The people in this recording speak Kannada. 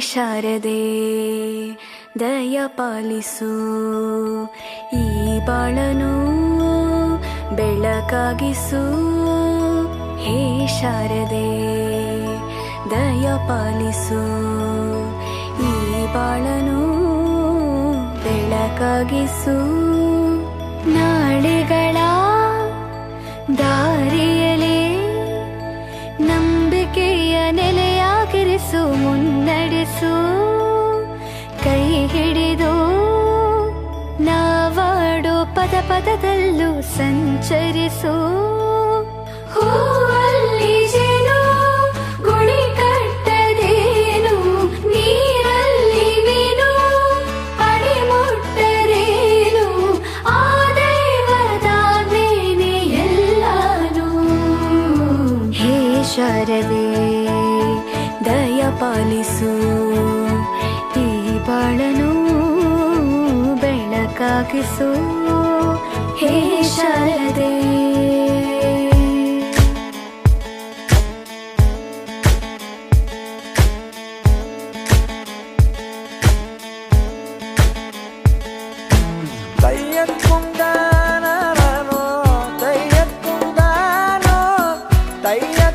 ಶಾರದೆ ದಯ ಪಾಲಿಸು, ಈ ಬಾಳನು ಬೆಳಕಾಗಿಸು. ಹೇ ಶಾರದೆ ದಯ ಪಾಲಿಸು, ಈ ಬಾಳನು ಬೆಳಕಾಗಿಸು. ನಾಳೆಗಳ ದಾರಿಯಲೇ ನಂಬಿಕೆಯ ನೆಲೆಯಾಗಿರಿಸು, ಮುನ್ನಡೆಸು. ಕೈ ಹಿಡಿದು ನಾವಾಡೋ ಪದ ಪದದಲ್ಲೂ ಸಂಚರಿಸು. ಹೂವಲ್ಲಿ ಜೇನು ಗುಡಿ ಕಟ್ಟದೇನು, ನೀರಲ್ಲಿ ಮೀನು ಅಡಿ ಮುಟ್ಟರೇನು, ಆ ದೈವದಾಜ್ಞೆನೇ ಎಲ್ಲಾನು. ಹೇ ಶಾರದೆ ದಯ ಪಾಲಿಸು, ಈ ಬಾಳನು ಬೆಳಕಾಗಿಸು. ಹೇ ಶಾರದೆ Tayat kung dano, tayat